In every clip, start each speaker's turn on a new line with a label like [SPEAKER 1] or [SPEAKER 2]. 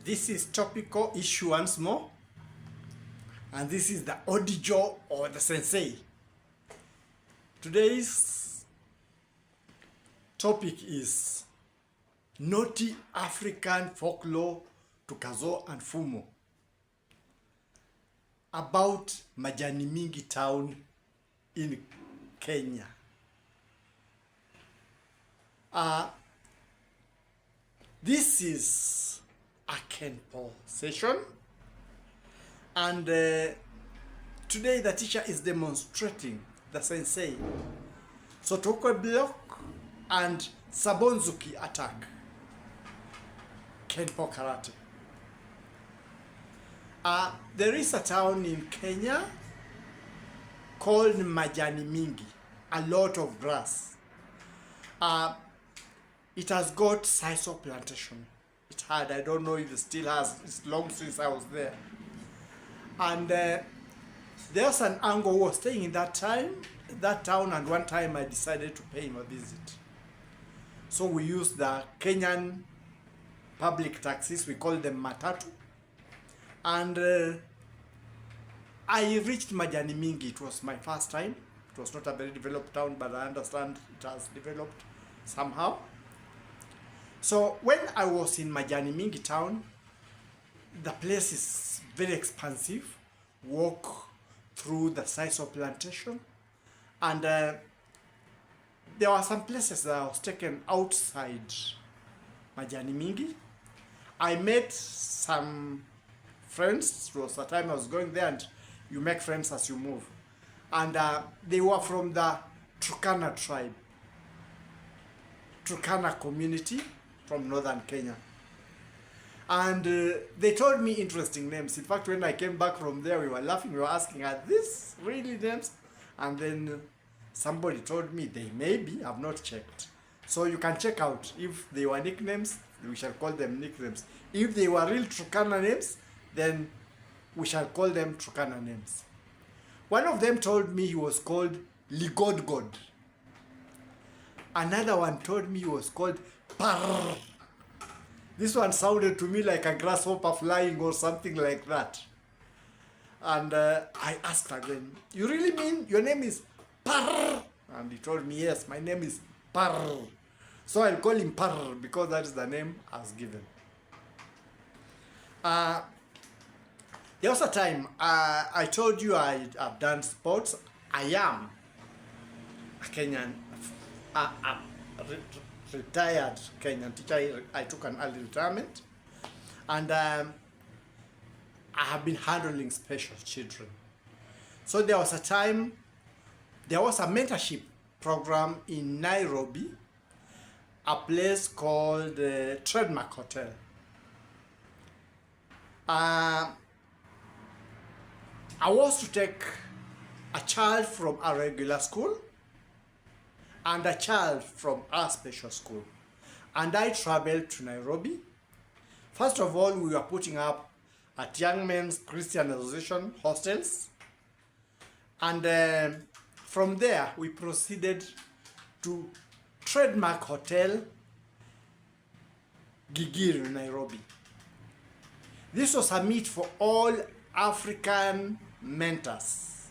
[SPEAKER 1] This is topical issue once more, and this is the Odijo or the Sensei. Today's topic is naughty African folklore to KADZO and FUMO about Majani Mingi town in Kenya. This is a KENPO session, and today the teacher is demonstrating the Sensei SOTO block and SABO attack KENPO karate. There is a town in Kenya called Majani Mingi, a lot of grass. It has got SISO plantation. It had, I don't know if it still has, it's long since I was there. And there's an uncle who was staying in that town, and one time I decided to pay him a visit. So we used the Kenyan public taxis, we call them matatu. And I reached Majani Mingi. It was my first time. It was not a very developed town, but I understand it has developed somehow. So when I was in Majani Mingi town, the place is very expansive. Walk through the SISO plantation, and there were some places that I was taken outside Majani Mingi. I met some friends. It was the time I was going there, and you make friends as you move. And they were from the Turkana tribe, Turkana community from northern Kenya. And they told me interesting names. In fact, when I came back from there, we were laughing, we were asking, are these really names? And then somebody told me they may be, I've not checked. So you can check out. If they were nicknames, we shall call them nicknames. If they were real Turkana names, then we shall call them Turkana names. One of them told me he was called Ligodgod. Another one told me he was called Parr. This one sounded to me like a grasshopper flying or something like that. And I asked again, you really mean your name is Parr? And he told me, yes, my name is Parr. So I'll call him Parr because that is the name I was given. There was a time I told you I've done sports. I am a Kenyan, retired Kenyan teacher. I took an early retirement, and I have been handling special children. So there was a time, there was a mentorship program in Nairobi, a place called Trademark Hotel. I was to take a child from a regular school and a child from a special school. And I traveled to Nairobi. First of all, we were putting up at Young Men's Christian Association hostels. And from there, we proceeded to Trademark Hotel, Gigiri, Nairobi. This was a meet for all African mentors.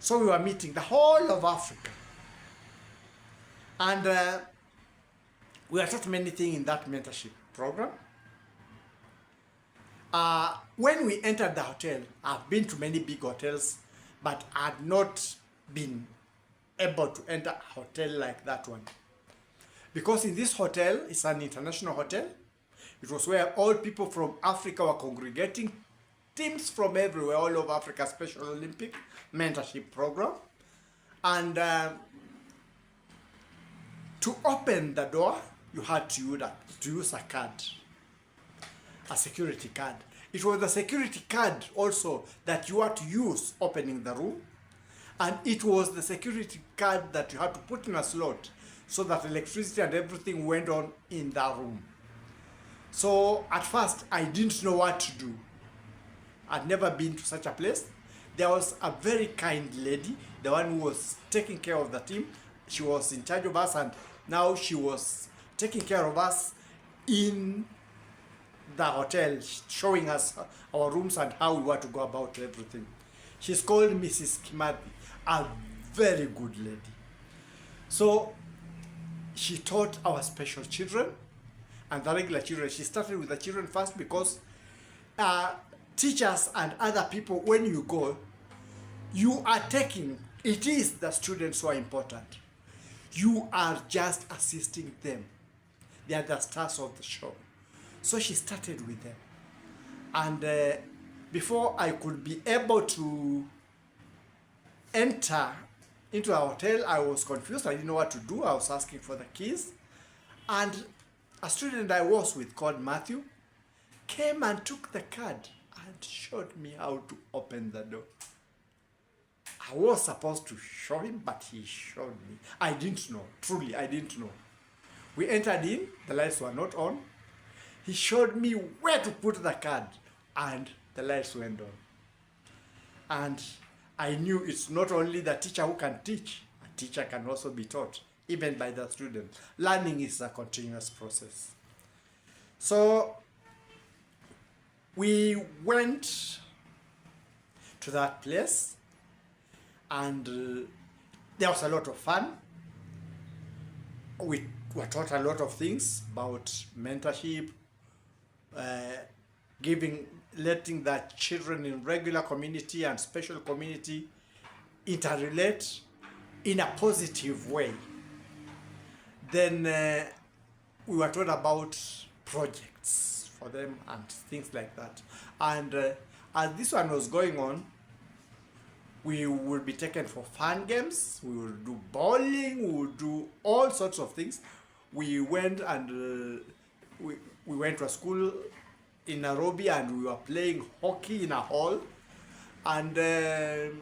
[SPEAKER 1] So we were meeting the whole of Africa. And we are taught many things in that mentorship program. When we entered the hotel, I've been to many big hotels, but I had not been able to enter a hotel like that one. Because in this hotel, it's an international hotel. It was where all people from Africa were congregating, teams from everywhere, all over Africa, Special Olympic mentorship program. And to open the door, you had to use a card, a security card. It was the security card also that you had to use opening the room. And it was the security card that you had to put in a slot so that electricity and everything went on in the room. So at first, I didn't know what to do. I'd never been to such a place. There was a very kind lady, the one who was taking care of the team. She was in charge of us, and now she was taking care of us in the hotel, showing us our rooms and how we want to go about everything. She's called Mrs. Kimathi, a very good lady. So she taught our special children and the regular children. She started with the children first because teachers and other people, when you go, you are taking, it is the students who are important. You are just assisting them. They are the stars of the show. So she started with them. And before I could be able to enter into a hotel, I was confused. I didn't know what to do. I was asking for the keys. And a student I was with called Matthew came and took the card and showed me how to open the door. I was supposed to show him, but he showed me. I didn't know. Truly, I didn't know. We entered in. The lights were not on. He showed me where to put the card, and the lights went on. And I knew it's not only the teacher who can teach. A teacher can also be taught, even by the student. Learning is a continuous process. So we went to that place, and there was a lot of fun. We were taught a lot of things about mentorship, letting the children in regular community and special community interrelate in a positive way. Then we were taught about projects for them and things like that. And as this one was going on, we would be taken for fun games. We would do bowling. We would do all sorts of things. We went and we went to a school in Nairobi, and we were playing hockey in a hall. And there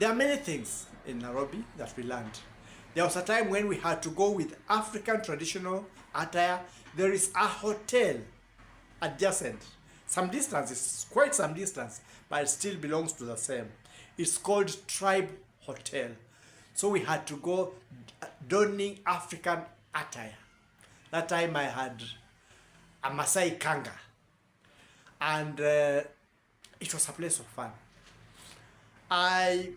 [SPEAKER 1] are many things in Nairobi that we learned. There was a time when we had to go with African traditional attire. There is a hotel adjacent. Some distance, it's quite some distance, but it still belongs to the same. It's called Tribe Hotel. So we had to go donning African attire. That time I had a Masai Kanga. And it was a place of fun. I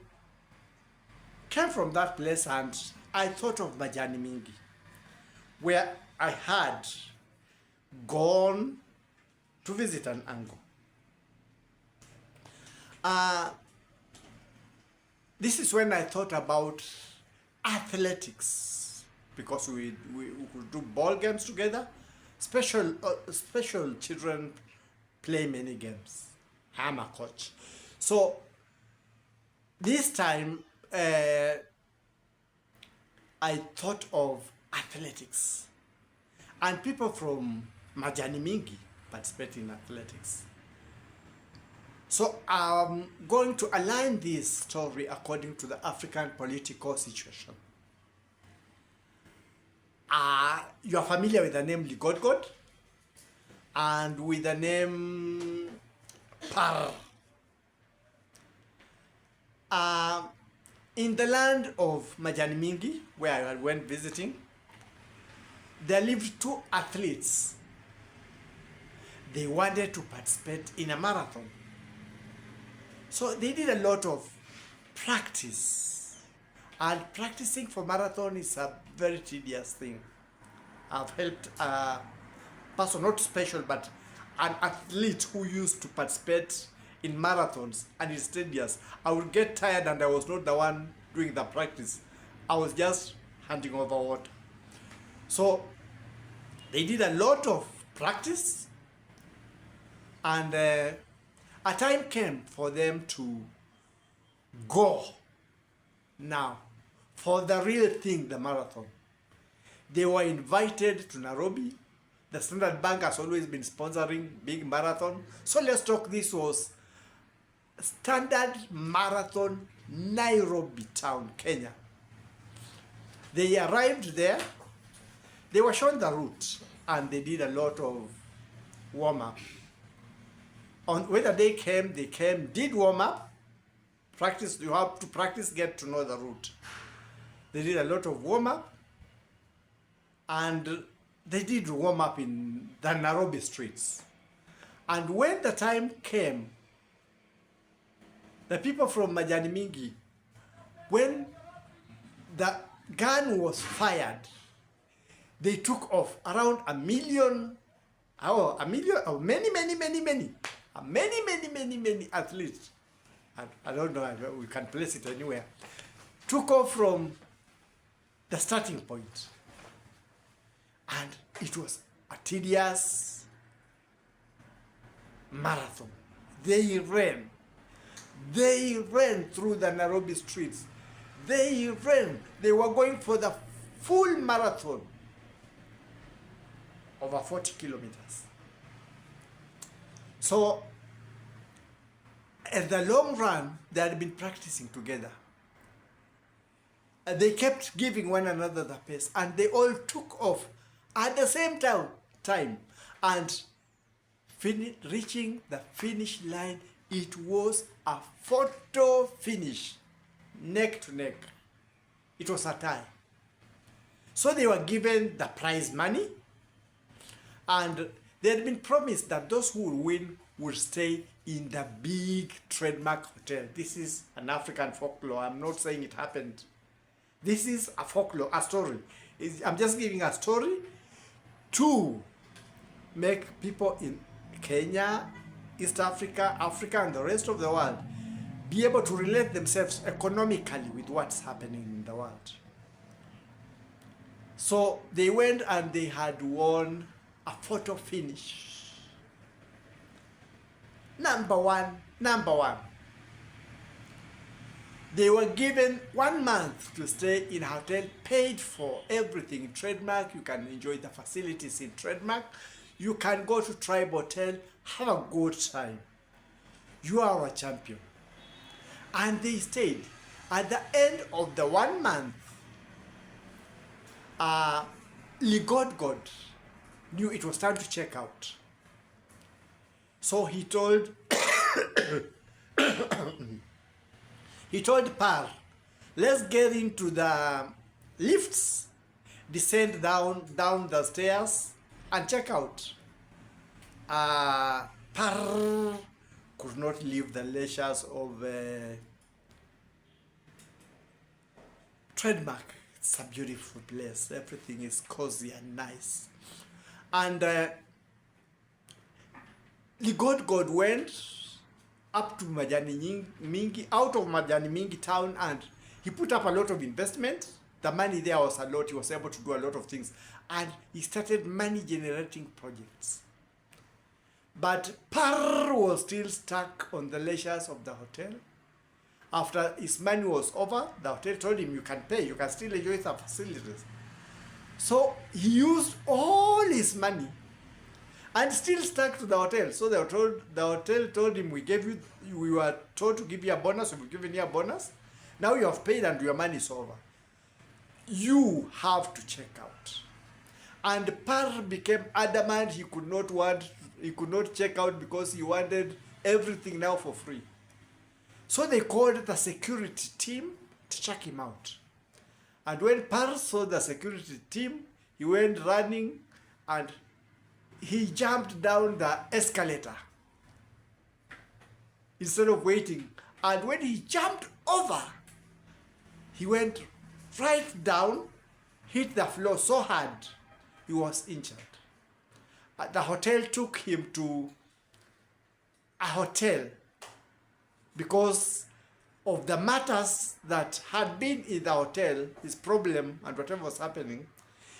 [SPEAKER 1] came from that place and I thought of MAJANI MINGI, where I had gone to visit an uncle. This is when I thought about athletics, because we could do ball games together. Special children play many games. I'm a coach. So this time I thought of athletics, and people from MAJANI MINGI participate in athletics. So I'm going to align this story according to the African political situation. You are familiar with the name Ligodgod and with the name Par. In the land of MAJANI MINGI, where I went visiting, there lived two athletes. They wanted to participate in a marathon. So they did a lot of practice. And practicing for marathon is a very tedious thing. I've helped a person, not special, but an athlete who used to participate in marathons, and it's tedious. I would get tired and I was not the one doing the practice. I was just handing over water. So they did a lot of practice, and a time came for them to go now for the real thing, the marathon. They were invited to Nairobi. The Standard Bank has always been sponsoring big marathon. So let's talk, this was Standard Marathon, Nairobi town, Kenya. They arrived there. They were shown the route, and they did a lot of warm-up. On whether they came, did warm-up, practice. You have to practice, get to know the route. They did a lot of warm-up, and they did warm up in the Nairobi streets. And when the time came, the people from Majani Mingi, when the gun was fired, they took off around a million many athletes. I don't know, we can place it anywhere. Took off from the starting point. And it was a tedious marathon. They ran through the Nairobi streets. They were going for the full marathon, over 40 kilometers. So, at the long run, they had been practicing together. They kept giving one another the pace, and they all took off at the same time. And reaching the finish line, it was a photo finish, neck to neck. It was a tie. So they were given the prize money, and they had been promised that those who would win would stay in the big trademark hotel. This is an African folklore. I'm not saying it happened. This is a folklore, a story. I'm just giving a story to make people in Kenya, East Africa, Africa, and the rest of the world be able to relate themselves economically with what's happening in the world. So they went and they had won a photo finish. Number one. They were given 1 month to stay in a hotel, paid for everything. Trademark, you can enjoy the facilities in Trademark. You can go to Tribe Hotel, have a good time. You are a champion. And they stayed. At the end of the 1 month, Ligodgod knew it was time to check out. So he told Par, let's get into the lifts, descend down the stairs, and check out. Par could not leave the leisures of Trademark. It's a beautiful place. Everything is cozy and nice. And Ligodgod went up to Majani Mingi, out of Majani Mingi town, and he put up a lot of investment. The money there was a lot. He was able to do a lot of things. And he started money generating projects. But Par was still stuck on the leisures of the hotel. After his money was over, the hotel told him, you can pay, you can still enjoy the facilities. So he used all his money and still stuck to the hotel. So the hotel told him, we were told to give you a bonus, we've given you a bonus. Now you have paid and your money is over. You have to check out. And Par became adamant he could not check out because he wanted everything now for free. So they called the security team to check him out. And when Par saw the security team, he went running and he jumped down the escalator instead of waiting. And when he jumped over, he went right down, hit the floor so hard, he was injured. The hotel took him to a hotel because of the matters that had been in the hotel, his problem and whatever was happening.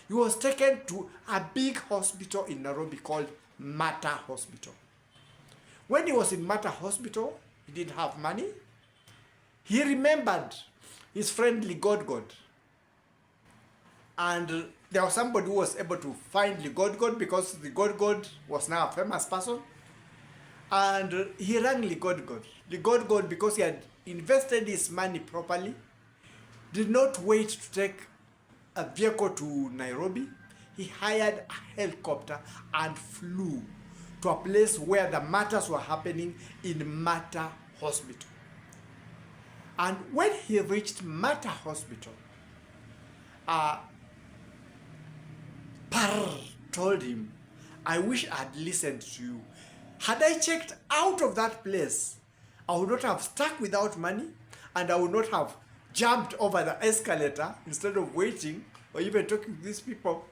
[SPEAKER 1] He was taken to a big hospital in Nairobi called Mata Hospital. When he was in Mata Hospital, he didn't have money. He remembered his friend Ligodgod. And there was somebody who was able to find Ligodgod because Ligodgod was now a famous person. And he rang Ligodgod. Ligodgod, because he had invested his money properly, did not wait to take a vehicle to Nairobi. He hired a helicopter and flew to a place where the matters were happening in Mata Hospital. And when he reached Mata Hospital, Par told him, I wish I'd listened to you. Had I checked out of that place, I would not have stuck without money, and I would not have jumped over the escalator instead of waiting or even talking to these people,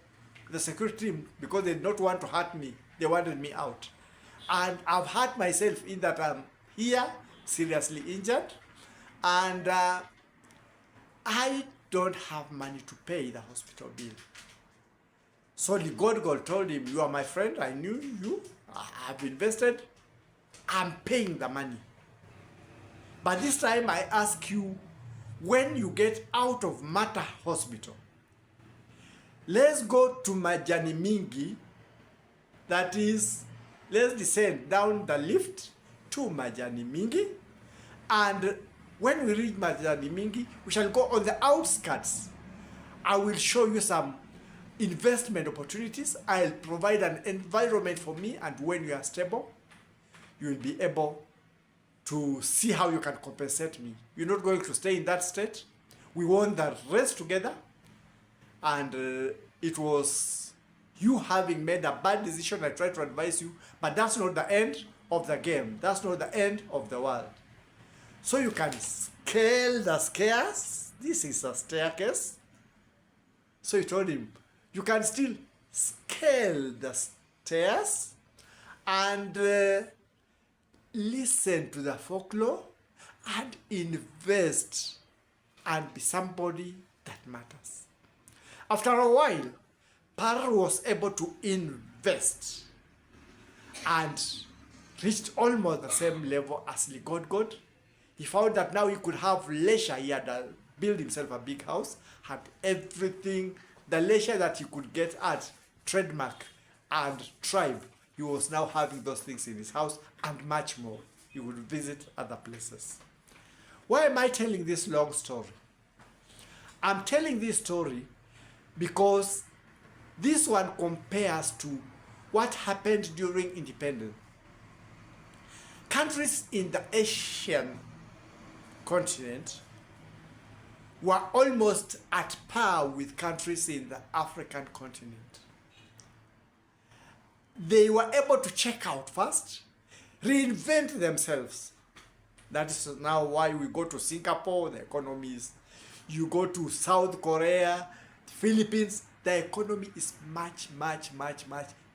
[SPEAKER 1] the security team, because they did not want to hurt me. They wanted me out. And I've hurt myself in that I'm here, seriously injured, and I don't have money to pay the hospital bill. So the God told him, you are my friend, I knew you, I've invested, I'm paying the money. But this time I ask you, when you get out of Mata Hospital, let's go to MAJANI MINGI, that is, let's descend down the lift to MAJANI MINGI, and when we reach MAJANI MINGI, we shall go on the outskirts. I will show you some investment opportunities. I'll provide an environment for me, and when you are stable, you will be able to see how you can compensate me. You're not going to stay in that state. We won the race together, and it was you having made a bad decision. I tried to advise you, but that's not the end of the game. That's not the end of the world. So you can scale the stairs. This is a staircase. So he told him, you can still scale the stairs and listen to the folklore and invest and be somebody that matters. After a while, Par was able to invest and reached almost the same level as Ligodgod. He found that now he could have leisure. He had built himself a big house, had everything, the leisure that he could get at Trademark and Tribe. He was now having those things in his house and much more. He would visit other places. Why am I telling this long story? I'm telling this story because this one compares to what happened during independence. Countries in the Asian continent were almost at par with countries in the African continent. They were able to check out first, reinvent themselves. That is now why we go to Singapore, the economies. You go to South Korea, Philippines, the economy is much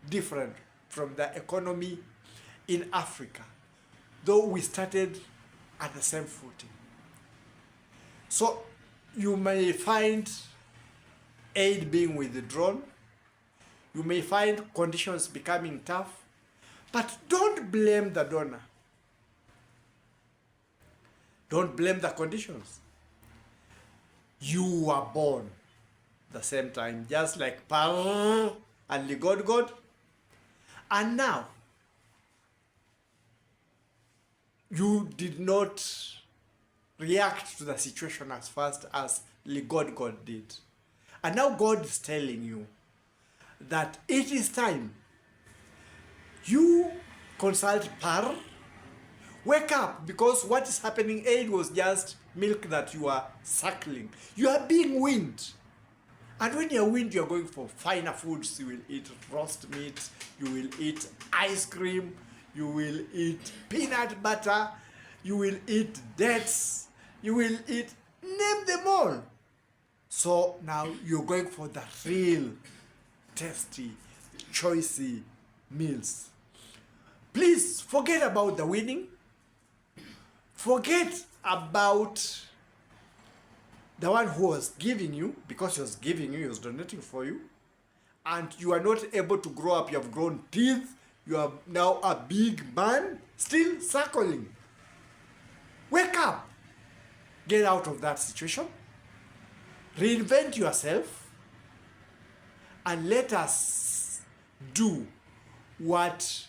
[SPEAKER 1] different from the economy in Africa, though we started at the same footing. So you may find aid being withdrawn, you may find conditions becoming tough, but don't blame the donor. Don't blame the conditions. You were born the same time, just like Par and Ligodgod. And now, you did not react to the situation as fast as Ligodgod did. And now God is telling you that it is time. You consult Par. Wake up, because what is happening, aid was just milk that you are suckling. You are being weaned. And when you're weaned, you're going for finer foods. You will eat roast meat, you will eat ice cream, you will eat peanut butter, you will eat dates, you will eat, name them all. So now you're going for the real tasty, choicey meals. Please forget about the winning. Forget about the one who was giving you, because he was giving you, he was donating for you, and you are not able to grow up. You have grown teeth, you are now a big man, still suckling. Wake up. Get out of that situation. Reinvent yourself, and let us do what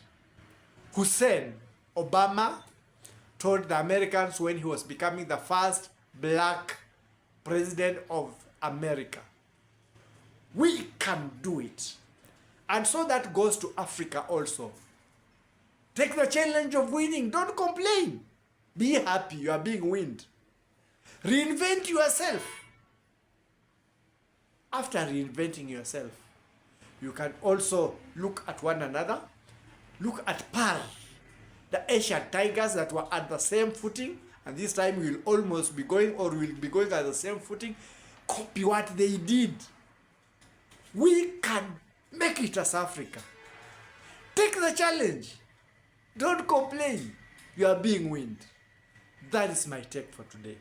[SPEAKER 1] Hussein Obama told the Americans when he was becoming the first black president of America. We can do it. And so that goes to Africa also. Take the challenge of winning. Don't complain. Be happy. You are being weaned. Reinvent yourself. After reinventing yourself, You can also look at one another. Look at Pearl, the Asian tigers that were at the same footing, and this time we'll almost be going, or will be going at the same footing. Copy what they did. We can make it as Africa. Take the challenge. Don't complain. You are being weaned. That is my take for today.